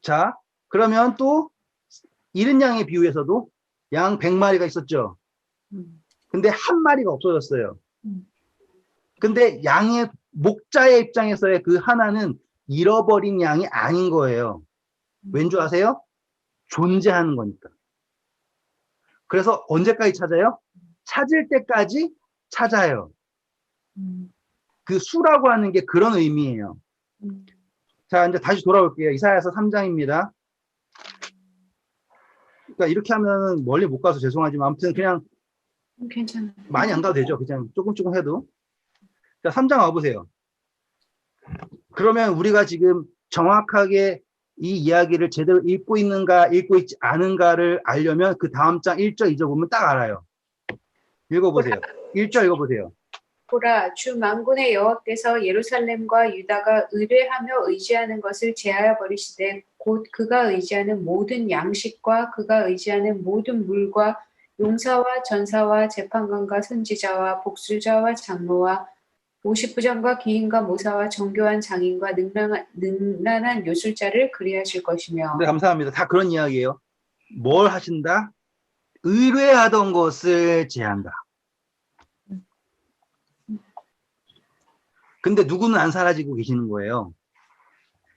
자, 그러면 또 잃은 양의 비유에서도 양 100마리가 있었죠. 근데 한 마리가 없어졌어요. 근데 양의 목자의 입장에서의 그 하나는 잃어버린 양이 아닌 거예요. 왠 줄 아세요? 존재하는 거니까. 그래서 언제까지 찾아요? 찾을 때까지 찾아요. 그 수라고 하는 게 그런 의미예요. 자, 이제 다시 돌아올게요. 이사야서 3장입니다. 그러니까 이렇게 하면 멀리 못 가서 죄송하지만 아무튼 그냥 괜찮아. 많이 안 가도 되죠. 그냥 조금 해도. 자, 3장 와보세요. 그러면 우리가 지금 정확하게 이 이야기를 제대로 읽고 있는가, 읽고 있지 않은가를 알려면 그 다음 장 1절, 2절 보면 딱 알아요. 읽어보세요. 1절 읽어보세요. 보라, 주 만군의 여호와께서 예루살렘과 유다가 의뢰하며 의지하는 것을 제하여 버리시되 곧 그가 의지하는 모든 양식과 그가 의지하는 모든 물과 용사와 전사와 재판관과 선지자와 복수자와 장로와 50부장과 기인과 모사와 정교한 장인과 능란한 요술자를 그리하실 것이며. 네, 감사합니다. 다 그런 이야기예요. 뭘 하신다? 의뢰하던 것을 제한다. 근데 누구는 안 사라지고 계시는 거예요.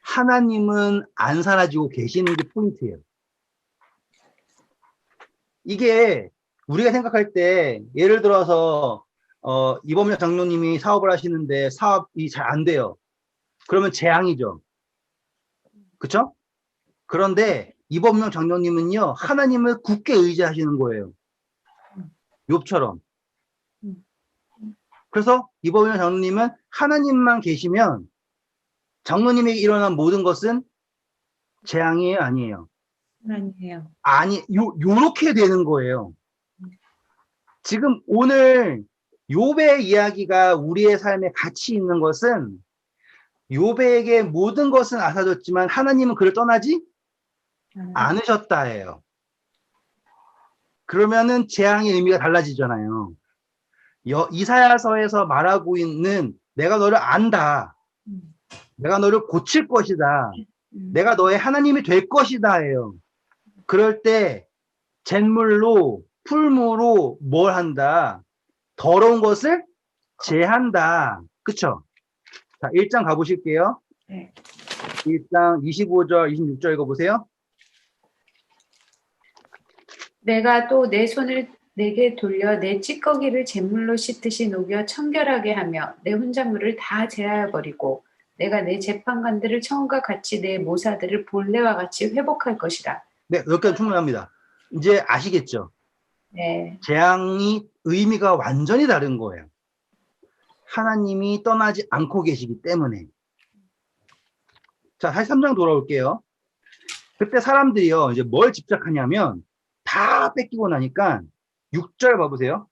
하나님은 안 사라지고 계시는 게 포인트예요. 이게 우리가 생각할 때 예를 들어서 이범렬 장로님이 사업을 하시는데 사업이 잘 안 돼요. 그러면 재앙이죠. 그쵸? 그런데 이범렬 장로님은요, 하나님을 굳게 의지하시는 거예요. 욥처럼. 그래서 이범렬 장로님은 하나님만 계시면 장로님에게 일어난 모든 것은 재앙이에요, 아니에요? 아니에요. 아니, 요렇게 되는 거예요. 지금 오늘 욥의 이야기가 우리의 삶에 같이 있는 것은 욥에게 모든 것은 아사졌지만 하나님은 그를 떠나지 않으셨다예요. 그러면은 재앙의 의미가 달라지잖아요. 이사야서에서 말하고 있는 내가 너를 안다. 내가 너를 고칠 것이다. 내가 너의 하나님이 될 것이다예요. 그럴 때 잿물로 풀무로 뭘 한다? 더러운 것을 제한다. 그쵸? 자, 1장 가보실게요. 네. 1장 25절, 26절 읽어보세요. 내가 또 내 손을 내게 돌려 내 찌꺼기를 잿물로 씻듯이 녹여 청결하게 하며 내 혼자물을 다 제하여 버리고 내가 내 재판관들을 처음과 같이 내 모사들을 본래와 같이 회복할 것이라. 네, 여기까지 충분합니다. 이제 아시겠죠? 네. 재앙이 의미가 완전히 다른 거예요. 하나님이 떠나지 않고 계시기 때문에. 자, 다시 3장 돌아올게요. 그때 사람들이요, 이제 뭘 집착하냐면, 다 뺏기고 나니까, 6절 봐보세요.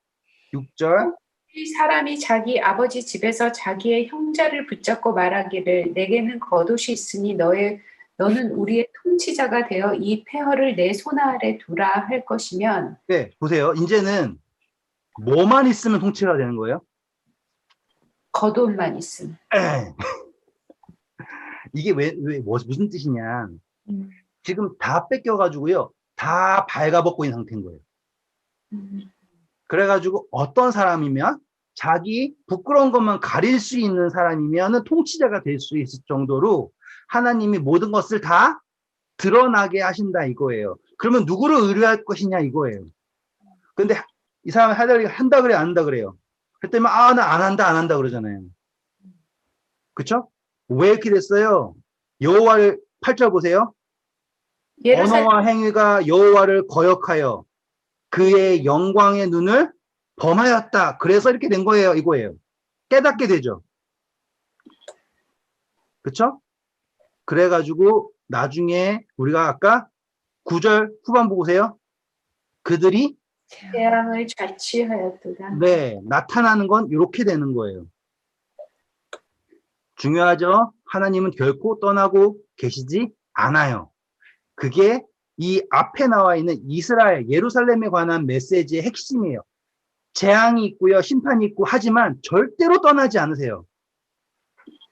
6절. 이 사람이 자기 아버지 집에서 자기의 형제를 붙잡고 말하기를 내게는 겉옷이 있으니 너는 우리의 통치자가 되어 이 폐허를 내 손 아래 두라 할 것이면. 네, 보세요. 이제는 뭐만 있으면 통치가 되는 거예요? 겉옷만 있음. 이게 무슨 뜻이냐. 지금 다 뺏겨가지고요. 다 발가벗고 있는 상태인 거예요. 그래가지고 어떤 사람이면 자기 부끄러운 것만 가릴 수 있는 사람이면 통치자가 될 수 있을 정도로 하나님이 모든 것을 다 드러나게 하신다 이거예요. 그러면 누구를 의뢰할 것이냐 이거예요. 근데 이 사람이 한다 그래 안 한다 그래요. 그랬더니 나 안 한다 그러잖아요. 그쵸? 왜 이렇게 됐어요? 여호와를 8절 보세요. 언어와 행위가 여호와를 거역하여 그의 영광의 눈을 범하였다. 그래서 이렇게 된 거예요. 이거예요. 깨닫게 되죠. 그쵸? 그래가지고 나중에 우리가 아까 9절 후반부 보세요. 그들이 재앙을 자취하였도다. 네, 나타나는 건 이렇게 되는 거예요. 중요하죠? 하나님은 결코 떠나고 계시지 않아요. 그게 이 앞에 나와 있는 이스라엘, 예루살렘에 관한 메시지의 핵심이에요. 재앙이 있고요, 심판이 있고 하지만 절대로 떠나지 않으세요.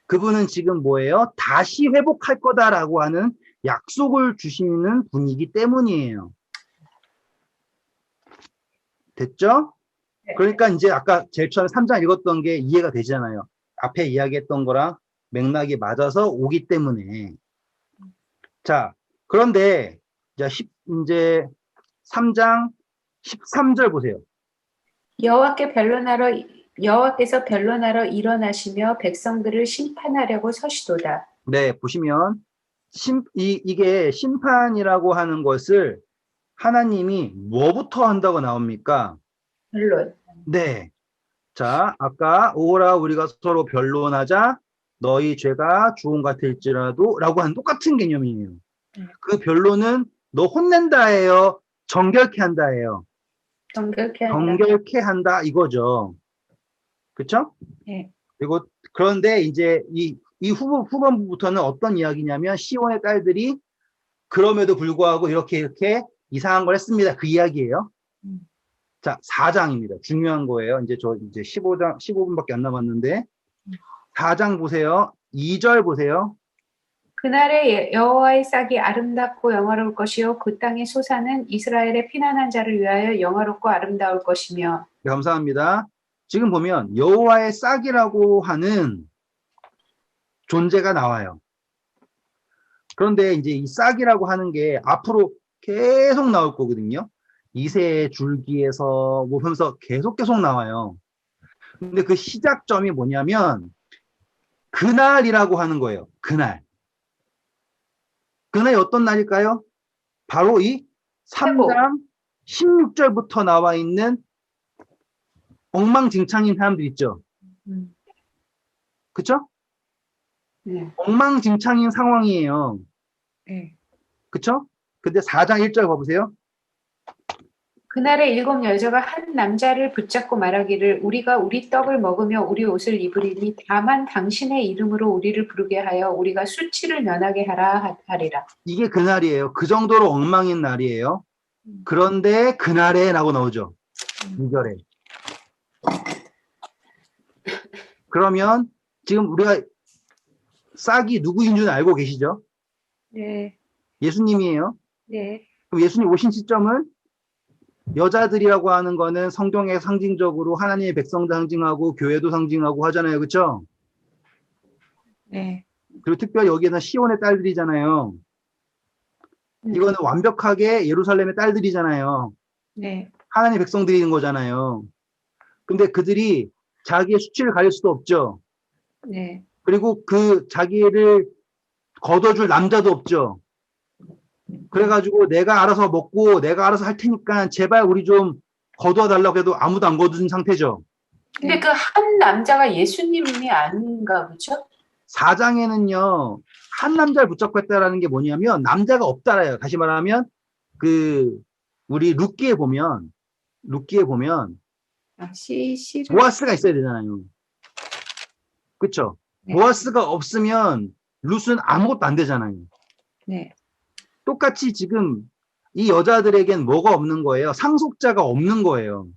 그분은 지금 뭐예요? 다시 회복할 거다라고 하는 약속을 주시는 분이기 때문이에요. 됐죠? 그러니까 이제 아까 제일 처음에 3장 읽었던 게 이해가 되잖아요. 앞에 이야기했던 거랑 맥락이 맞아서 오기 때문에. 자, 그런데 이제 3장 13절 보세요. 여호와께서 변론하러 일어나시며 백성들을 심판하려고 서시도다. 네, 보시면 이게 심판이라고 하는 것을 하나님이 뭐부터 한다고 나옵니까? 변론. 네. 자, 아까 오라 우리가 서로 변론하자 너희 죄가 주홍 같을지라도 라고 하는 똑같은 개념이에요. 그 변론은 너 혼낸다예요. 정결케 한다예요. 정결케 한다. 정결케 한다 이거죠. 그쵸? 네. 그리고 그런데 이제 이 후반부부터는 어떤 이야기냐면 시온의 딸들이 그럼에도 불구하고 이렇게 이상한 걸 했습니다. 그 이야기예요. 자, 4장입니다. 중요한 거예요. 이제 15분밖에 안 남았는데 4장 보세요. 2절 보세요. 그날에 여호와의 싹이 아름답고 영화로울 것이요 그 땅의 소사는 이스라엘의 피난한 자를 위하여 영화롭고 아름다울 것이며. 네, 감사합니다. 지금 보면 여호와의 싹이라고 하는 존재가 나와요. 그런데 이제 이 싹이라고 하는 게 앞으로 계속 나올 거거든요. 이새의 줄기에서 뭐 하면서 계속 나와요. 근데 그 시작점이 뭐냐면 그날이라고 하는 거예요. 그날이 어떤 날일까요? 바로 이 3장 16절부터 나와 있는 엉망진창인 사람들 있죠. 그쵸? 네. 엉망진창인 상황이에요. 네. 그쵸? 근데 4장 1절 봐보세요. 그날에 7 여자가 한 남자를 붙잡고 말하기를 우리가 우리 떡을 먹으며 우리 옷을 입으리니 다만 당신의 이름으로 우리를 부르게 하여 우리가 수치를 면하게 하리라. 이게 그날이에요. 그 정도로 엉망인 날이에요. 그런데 그날에 라고 나오죠. 2절에. 그러면 지금 우리가 싹이 누구인 줄 알고 계시죠? 네. 예수님이에요. 네. 그럼 예수님 오신 시점은 여자들이라고 하는 거는 성경에 상징적으로 하나님의 백성도 상징하고 교회도 상징하고 하잖아요. 그렇죠? 네. 그리고 특별히 여기에는 시온의 딸들이잖아요. 이거는 완벽하게 예루살렘의 딸들이잖아요. 네. 하나님의 백성들인 거잖아요. 근데 그들이 자기의 수치를 가릴 수도 없죠. 네. 그리고 그 자기를 걷어줄 남자도 없죠. 그래가지고 내가 알아서 먹고 내가 알아서 할 테니까 제발 우리 좀 거둬달라고 해도 아무도 안 거둔 상태죠. 근데 그 한 남자가 예수님이 아닌가 보죠? 4장에는요, 한 남자를 붙잡고 했다라는 게 뭐냐면 남자가 없다라요. 다시 말하면 우리 룻기에 보면 보아스가 있어야 되잖아요. 그렇죠? 네. 보아스가 없으면 룻은 아무것도 안 되잖아요. 네. 똑같이 지금 이 여자들에겐 뭐가 없는 거예요? 상속자가 없는 거예요.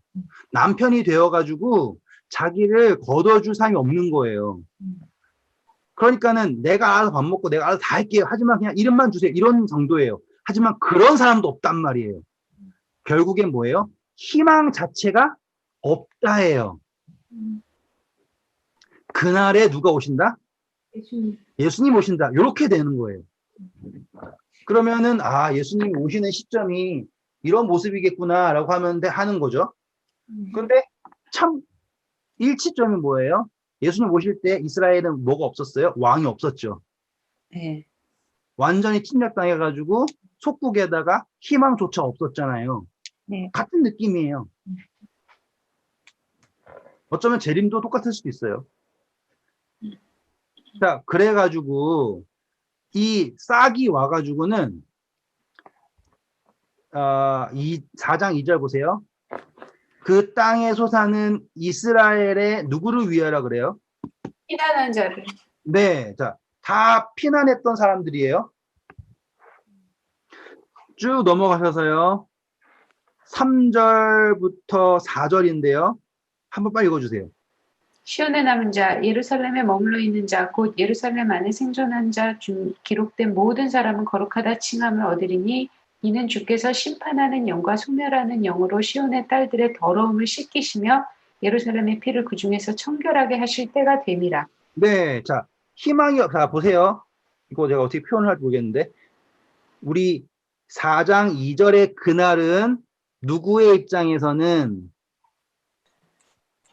남편이 되어가지고 자기를 거둬줄 사람이 없는 거예요. 그러니까는 내가 알아서 밥 먹고 내가 알아서 다 할게요. 하지만 그냥 이름만 주세요. 이런 정도예요. 하지만 그런 사람도 없단 말이에요. 결국엔 뭐예요? 희망 자체가 없다예요. 그날에 누가 오신다? 예수님 오신다. 이렇게 되는 거예요. 그러면은 예수님이 오시는 시점이 이런 모습이겠구나라고 하는 거죠. 그런데 참 일치점이 뭐예요? 예수님 오실 때 이스라엘은 뭐가 없었어요? 왕이 없었죠. 네. 완전히 침략당해가지고 속국에다가 희망조차 없었잖아요. 네. 같은 느낌이에요. 어쩌면 재림도 똑같을 수도 있어요. 자, 그래가지고 이 싹이 와가지고는 이 4장 2절 보세요. 그 땅의 소사는 이스라엘의 누구를 위하라 그래요? 피난한 자를. 네, 자 다 피난했던 사람들이에요. 쭉 넘어가셔서요. 3절부터 4절인데요. 한번 빨리 읽어주세요. 시온에 남은 자, 예루살렘에 머물러 있는 자, 곧 예루살렘 안에 생존한 자 중 기록된 모든 사람은 거룩하다 칭함을 얻으리니 이는 주께서 심판하는 영과 소멸하는 영으로 시온의 딸들의 더러움을 씻기시며 예루살렘의 피를 그 중에서 청결하게 하실 때가 됨이라. 네, 자, 자, 보세요. 이거 제가 어떻게 표현을 할지 모르겠는데, 우리 4장 2절의 그날은 누구의 입장에서는,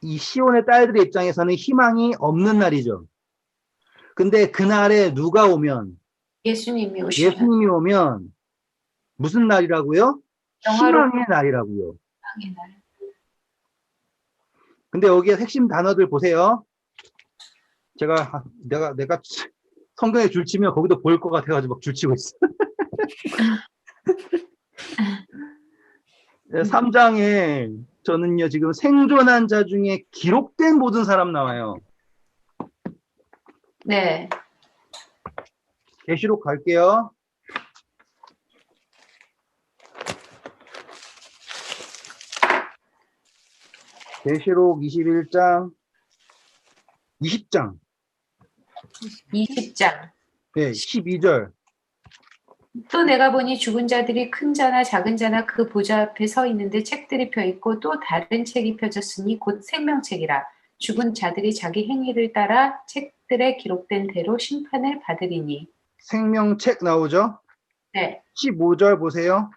이 시온의 딸들의 입장에서는 희망이 없는 날이죠. 근데 그날에 누가 오면, 예수님이 오시면 예수님이 오면 무슨 날이라고요? 영화로운 희망의 날이라고요. 세상의 날. 근데 여기에 핵심 단어들 보세요. 내가 성경에 줄치면 거기도 보일 것 같아가지고 막 줄치고 있어. 3장에 저는요, 지금 생존한 자 중에 기록된 모든 사람 나와요. 네. 계시록 갈게요. 계시록 21장, 20장, 20장. 네, 12절. 또 내가 보니 죽은 자들이 큰 자나 작은 자나 그 보좌 앞에 서 있는데 책들이 펴 있고 또 다른 책이 펴졌으니 곧 생명책이라. 죽은 자들이 자기 행위를 따라 책들에 기록된 대로 심판을 받으리니. 생명책 나오죠? 네. 15절 보세요.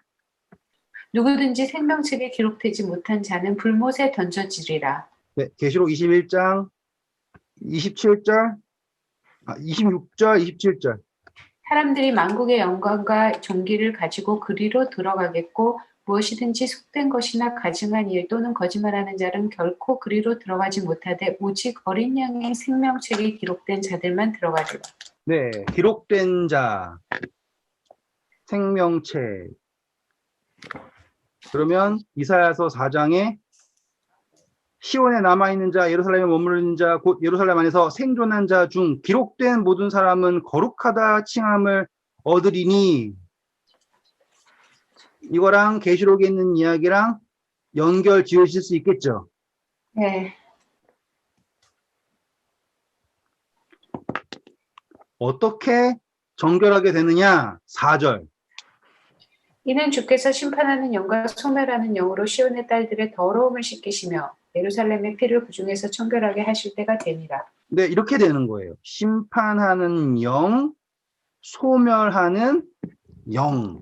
누구든지 생명책에 기록되지 못한 자는 불못에 던져지리라. 네, 계시록 21장, 27절, 26절, 27절. 사람들이 만국의 영광과 존귀를 가지고 그리로 들어가겠고 무엇이든지 속된 것이나 가증한 일 또는 거짓말하는 자는 결코 그리로 들어가지 못하되 오직 어린 양의 생명책에 기록된 자들만 들어가리라. 네, 기록된 자, 생명책. 그러면 이사야서 4장에 시온에 남아있는 자, 예루살렘에 머무르는 자, 곧 예루살렘 안에서 생존한 자 중 기록된 모든 사람은 거룩하다 칭함을 얻으리니, 이거랑 계시록에 있는 이야기랑 연결 지으실 수 있겠죠? 네. 어떻게 정결하게 되느냐? 4절. 이는 주께서 심판하는 영과 소멸하는 영으로 시온의 딸들의 더러움을 씻기시며 예루살렘의 피를 그 중에서 청결하게 하실 때가 되니라. 네, 이렇게 되는 거예요. 심판하는 영, 소멸하는 영.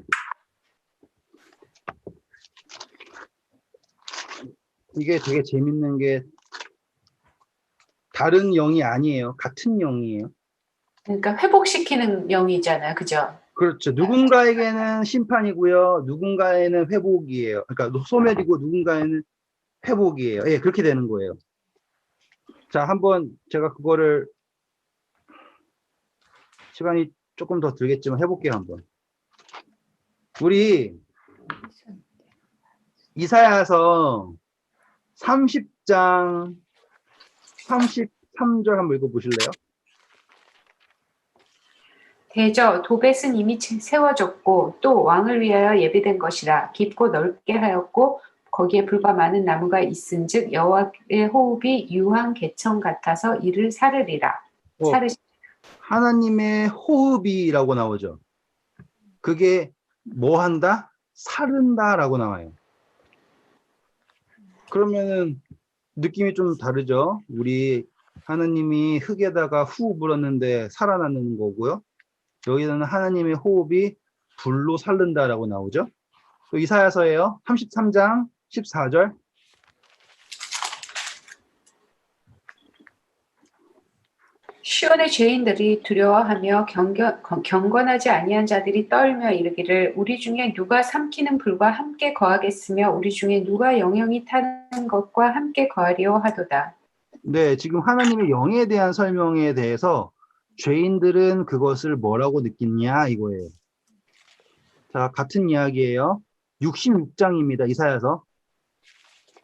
이게 되게 재밌는 게 다른 영이 아니에요. 같은 영이에요. 그러니까 회복시키는 영이잖아요. 그죠? 그렇죠. 누군가에게는 심판이고요. 누군가에는 회복이에요. 그러니까 소멸이고 누군가에는 회복이에요. 예, 그렇게 되는 거예요. 자, 한번 제가 그거를 시간이 조금 더 들겠지만 해볼게요, 한번. 우리 이사야서 30장 33절 한번 읽어보실래요? 대저 도벳은 이미 세워졌고 또 왕을 위하여 예비된 것이라 깊고 넓게 하였고 거기에 불과 많은 나무가 있은즉 여호와의 호흡이 유황 개청 같아서 이를 사르리라. 하나님의 호흡이라고 나오죠. 그게 뭐 한다? 사른다라고 나와요. 그러면은 느낌이 좀 다르죠. 우리 하나님이 흙에다가 후 불었는데 살아나는 거고요. 여기서는 하나님의 호흡이 불로 살른다라고 나오죠. 또 이사야서예요. 33장 14절. 시온의 죄인들이 두려워하며 경건하지 아니한 자들이 떨며 이르기를 우리 중에 누가 삼키는 불과 함께 거하겠으며 우리 중에 누가 영영이 타는 것과 함께 거하리오 하도다. 네, 지금 하나님의 영에 대한 설명에 대해서 죄인들은 그것을 뭐라고 느끼냐 이거예요. 자, 같은 이야기예요. 66장입니다. 이사야서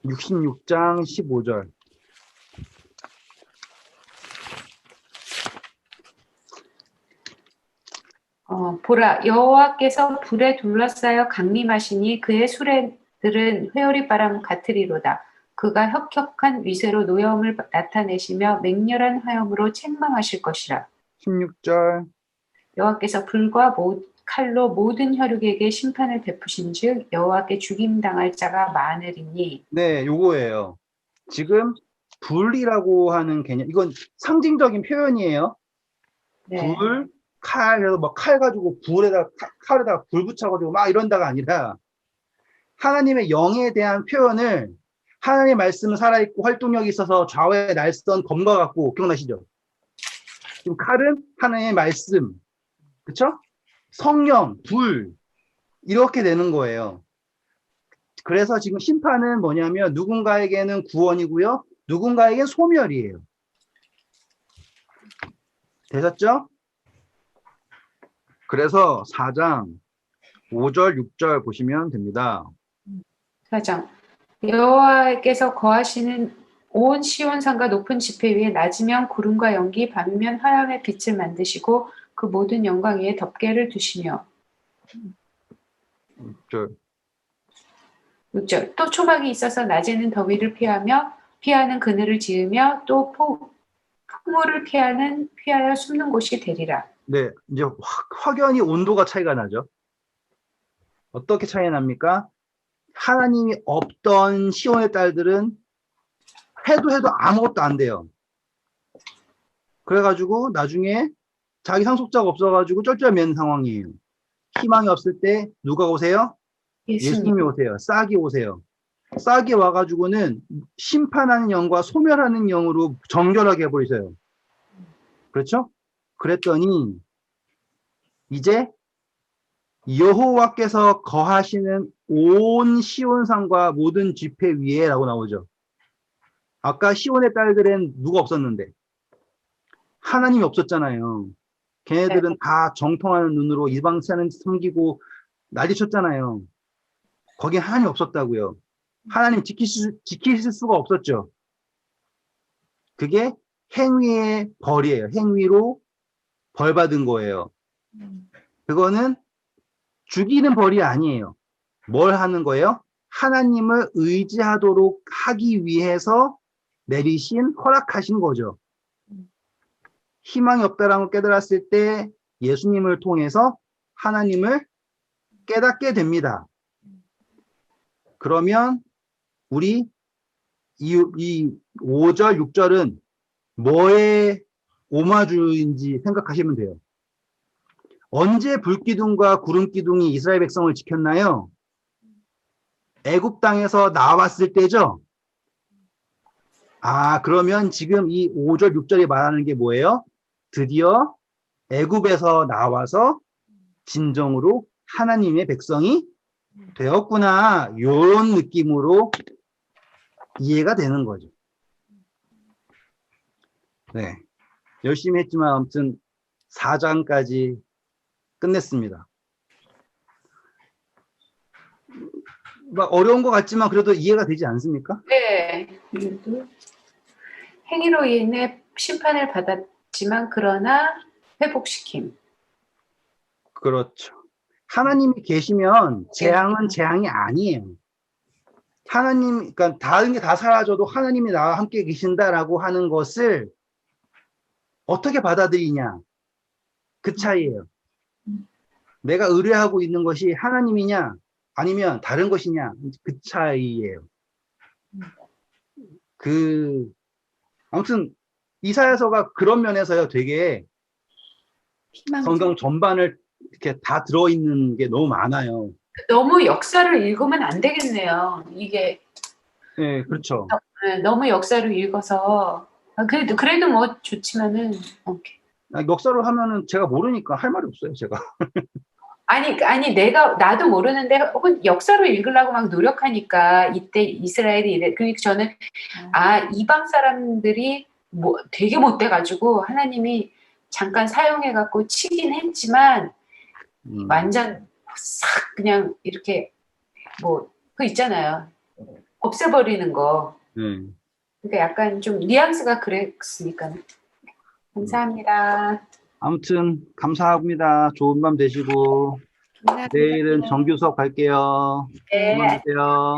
66장 15절. 보라, 여호와께서 불에 둘러싸여 강림하시니 그의 수레들은 회오리 바람 같으리로다. 그가 혁혁한 위세로 노여움을 나타내시며 맹렬한 화염으로 책망하실 것이라. 16절. 여호와께서 불과 칼로 모든 혈육에게 심판을 베푸신즉 여호와께 죽임당할 자가 많으리니. 네, 요거예요. 지금 불이라고 하는 개념, 이건 상징적인 표현이에요. 네. 불, 칼, 그래서 막 칼 가지고 칼에다가 불 붙여가지고 막 이런다가 아니라 하나님의 영에 대한 표현을 하나님의 말씀은 살아있고 활동력이 있어서 좌우에 날선 검과 같고 기억나시죠? 지금 칼은 하나님의 말씀, 그쵸? 성령, 불 이렇게 되는 거예요. 그래서 지금 심판은 뭐냐면 누군가에게는 구원이고요. 누군가에게는 소멸이에요. 되셨죠? 그래서 4장 5절, 6절 보시면 됩니다. 4장 여호와께서 거하시는 온 시온산과 높은 지폐 위에 낮이면 구름과 연기, 밤이면 화염의 빛을 만드시고 그 모든 영광 위에 덮개를 두시며. 6절. 6절 또 초막이 있어서 낮에는 더위를 피하는 그늘을 지으며 또 폭물을 피하여 숨는 곳이 되리라. 네, 이제 확연히 온도가 차이가 나죠. 어떻게 차이 납니까? 하나님이 없던 시온의 딸들은 해도 아무것도 안 돼요. 그래가지고 나중에 자기 상속자가 없어가지고 쩔쩔매는 상황이에요. 희망이 없을 때 누가 오세요? 예수님이 오세요. 싹이 오세요. 싹이 와가지고는 심판하는 영과 소멸하는 영으로 정결하게 해버리세요. 그렇죠? 그랬더니 이제 여호와께서 거하시는 온 시온산과 모든 지폐 위에 라고 나오죠. 아까 시온의 딸들은 누가 없었는데 하나님이 없었잖아요. 걔네들은 다 정통하는 눈으로 이방신을 섬기고 난리쳤잖아요. 거기에 하나님이 없었다고요. 하나님 지키실 수가 없었죠. 그게 행위의 벌이에요. 행위로 벌 받은 거예요. 그거는 죽이는 벌이 아니에요. 뭘 하는 거예요? 하나님을 의지하도록 하기 위해서 내리신, 허락하신 거죠. 희망이 없다라는 걸 깨달았을 때 예수님을 통해서 하나님을 깨닫게 됩니다. 그러면 우리 이 5절, 6절은 뭐의 오마주인지 생각하시면 돼요. 언제 불기둥과 구름기둥이 이스라엘 백성을 지켰나요? 애굽 땅에서 나왔을 때죠. 아, 그러면 지금 이 5절, 6절이 말하는 게 뭐예요? 드디어 애굽에서 나와서 진정으로 하나님의 백성이 되었구나. 이런 느낌으로 이해가 되는 거죠. 네, 열심히 했지만 아무튼 4장까지 끝냈습니다. 막 어려운 것 같지만 그래도 이해가 되지 않습니까? 네. 행위로 인해 심판을 받았지만 그러나 회복시킴. 그렇죠. 하나님이 계시면 재앙은 재앙이 아니에요. 하나님, 그러니까 다른 게 다 사라져도 하나님이 나와 함께 계신다라고 하는 것을 어떻게 받아들이냐. 그 차이예요. 내가 의뢰하고 있는 것이 하나님이냐 아니면 다른 것이냐. 그 차이예요. 아무튼 이사야서가 그런 면에서요 되게 성경 전반을 이렇게 다 들어있는 게 너무 많아요. 너무 역사를 읽으면 안 되겠네요. 이게 네, 그렇죠. 너무 역사를 읽어서 그래도 뭐 좋지만은 오케이. 역사로 하면은 제가 모르니까 할 말이 없어요, 제가. 아니 나도 모르는데 혹은 역사로 읽으려고 막 노력하니까 이때 이스라엘이 이래. 그러니까 저는 이방 사람들이 뭐 되게 못돼가지고 하나님이 잠깐 사용해갖고 치긴 했지만 완전 싹 그냥 이렇게 뭐 그 있잖아요. 없애버리는 거. 그러니까 약간 좀 뉘앙스가 그랬으니까. 감사합니다. 아무튼 감사합니다. 좋은 밤 되시고 감사합니다. 내일은 정규 수업 갈게요. 네. 안녕히 계세요.